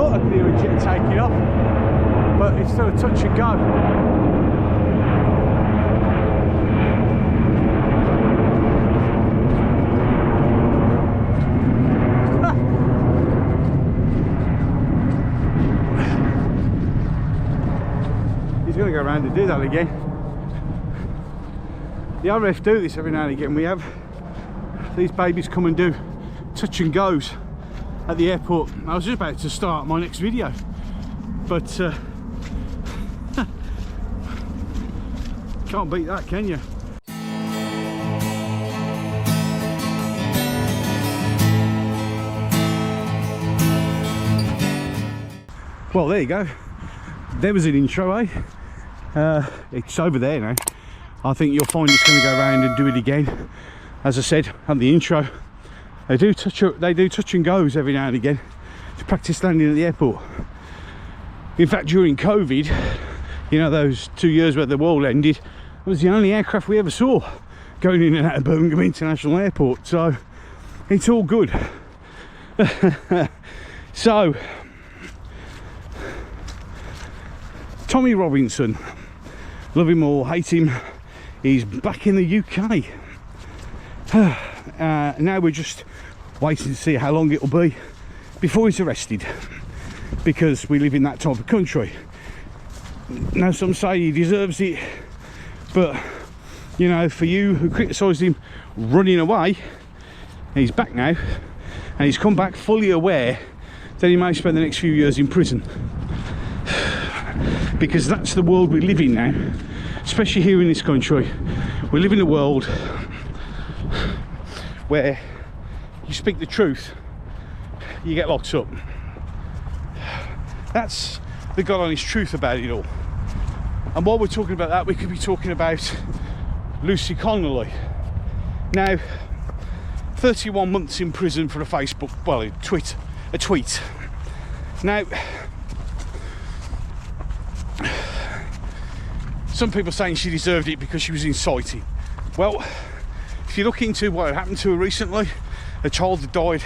thought I could hear a jet taking off, but it's still a touch and go. He's going to go around and do that again. The RF do this every now and again. We have these babies come and do touch and goes at the airport. I was just about to start my next video, but can't beat that, can you? Well, there you go. There was an intro, eh? It's over there now. I think you'll find it's going to go around and do it again. As I said on the intro, they do touch and goes every now and again to practice landing at the airport. In fact, during COVID, you know, those 2 years where the world ended, it was the only aircraft we ever saw going in and out of Birmingham International Airport. So it's all good. So Tommy Robinson, love him or hate him, he's back in the UK. Now we're just waiting to see how long it'll be before he's arrested, because we live in that type of country. Now some say he deserves it, but you know, for you who criticised him running away, he's back now, and he's come back fully aware that he may spend the next few years in prison, because that's the world we live in now, especially here in this country. We live in a world where you speak the truth, you get locked up. That's the God honest truth about it all. And while we're talking about that, we could be talking about Lucy Connelly. Now, 31 months in prison for a Facebook, well, a tweet. Now, some people saying she deserved it because she was inciting. Well, if you look into what had happened to her recently, a child had died,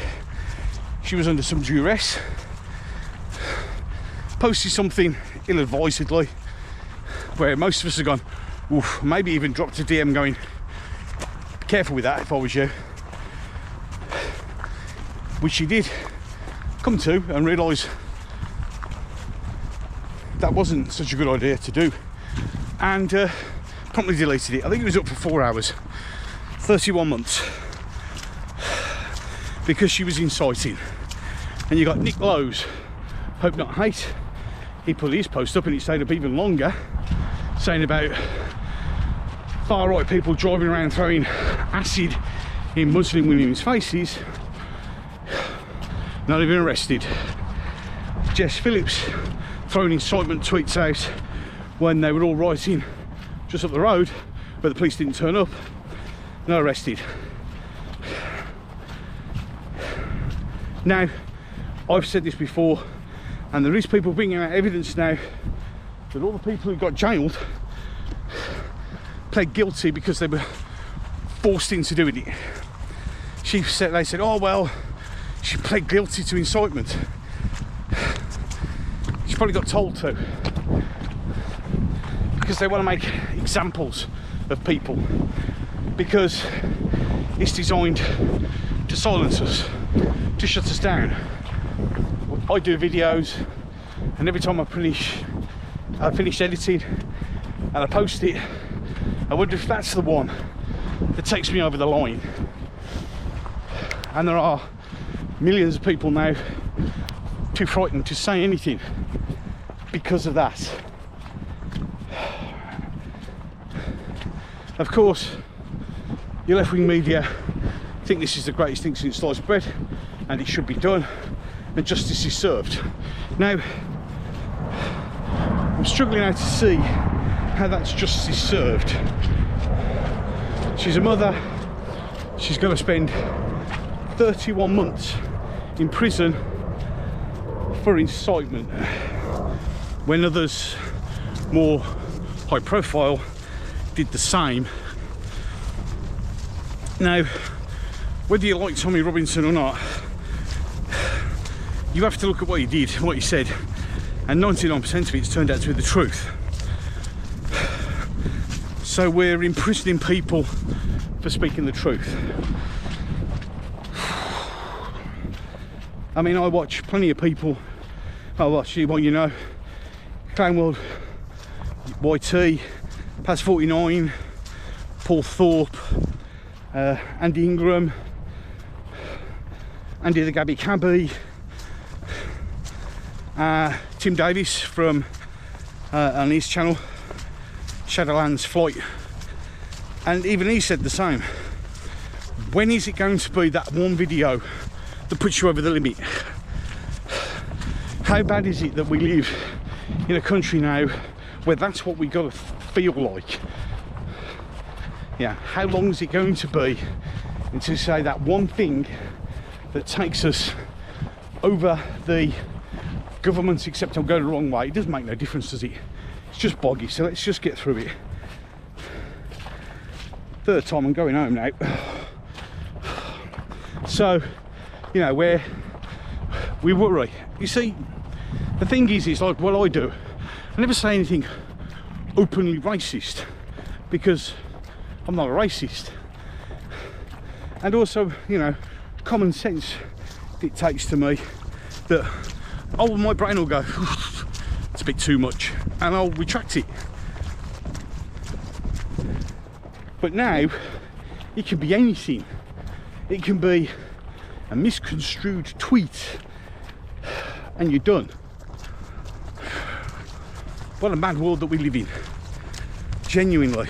she was under some duress, posted something ill-advisedly, where most of us have gone, oof, maybe even dropped a DM going, be careful with that if I was you. Which she did come to and realise that wasn't such a good idea to do, and promptly deleted it. I think it was up for 4 hours, 31 months, because she was inciting. And you got Nick Lowe's, Hope Not Hate, he put his post up and it stayed up even longer, saying about far right people driving around throwing acid in Muslim women's faces, not even arrested. Jess Phillips throwing incitement tweets out when they were all rioting just up the road, but the police didn't turn up, not arrested. Now, I've said this before, and there is people bringing out evidence now that all the people who got jailed pled guilty because they were forced into doing it. They said, oh well, she pled guilty to incitement. She probably got told to, because they want to make examples of people, because it's designed to silence us, to shut us down. I do videos, and every time I finish editing and I post it, I wonder if that's the one that takes me over the line. And there are millions of people now too frightened to say anything because of that. Of course, your left-wing media think this is the greatest thing since sliced bread, and it should be done, and justice is served. Now, I'm struggling now to see how that's justice served. She's a mother, she's going to spend 31 months in prison for incitement, when others more high profile did the same. Now, whether you like Tommy Robinson or not, you have to look at what he did, what he said, and 99% of it's turned out to be the truth. So we're imprisoning people for speaking the truth. I mean, I watch plenty of people. I watch, well, you know, Clown World, YT, Past 49, Paul Thorpe, Andy Ingram, Andy the Gabby Cabby, Tim Davis from on his channel, Shadowlands Flight, and even he said the same. When is it going to be that one video that puts you over the limit? How bad is it that we live in a country now where that's what we got to feel like? Yeah, how long is it going to be until you say that one thing that takes us over the government's, except I'm going the wrong way? It doesn't make no difference, does it? It's just boggy, so let's just get through it. Third time I'm going home now. So, you know, we worry. You see, the thing is like what I do. I never say anything openly racist because I'm not a racist. And also, you know, common sense dictates to me that, oh, my brain will go, it's a bit too much, and I'll retract it. But now, it can be anything. It can be a misconstrued tweet, and you're done. What a mad world that we live in. Genuinely.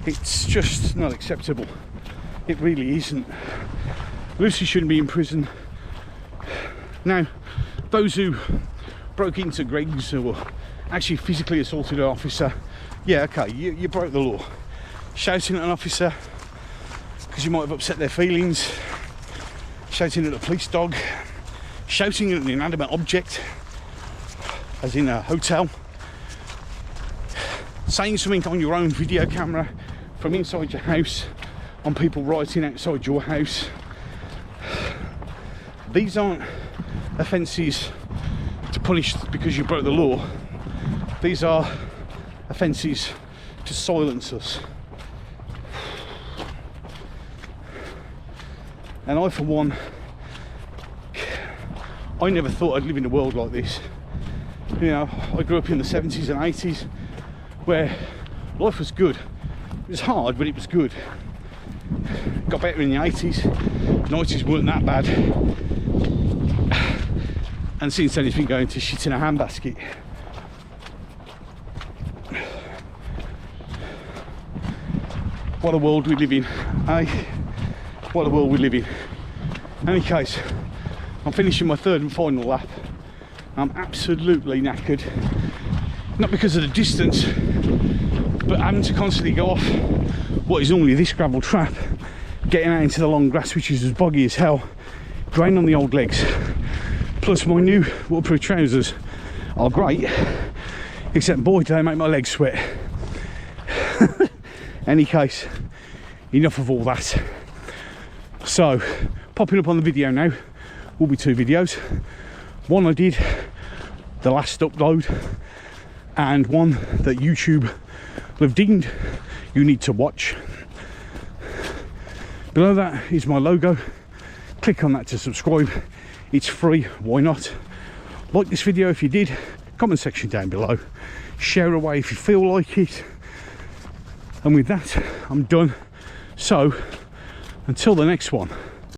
It's just not acceptable. It really isn't. Lucy shouldn't be in prison. Now, those who broke into Greg's or actually physically assaulted an officer, yeah, okay, you broke the law. Shouting at an officer because you might have upset their feelings, shouting at a police dog, shouting at an inanimate object, as in a hotel, saying something on your own video camera from inside your house on people rioting outside your house. These aren't offences to punish because you broke the law. These are offences to silence us. And I, for one, I never thought I'd live in a world like this. You know, I grew up in the 70s and 80s where life was good. It was hard, but it was good. Got better in the 80s. The 90s weren't that bad. And since then it's been going to shit in a handbasket. What a world we live in, eh? What a world we live in. In any case, I'm finishing my third and final lap. I'm absolutely knackered. Not because of the distance, but having to constantly go off what is normally this gravel trap, getting out into the long grass, which is as boggy as hell, drain on the old legs. Plus my new waterproof trousers are great, except boy do they make my legs sweat. Any case, enough of all that. So, popping up on the video now will be two videos. One I did the last upload, and one that YouTube have deemed you need to watch. Below that is my logo. Click on that to subscribe. It's free, why not? Like this video if you did, comment section down below, share away if you feel like it, and with that I'm done. So until the next one,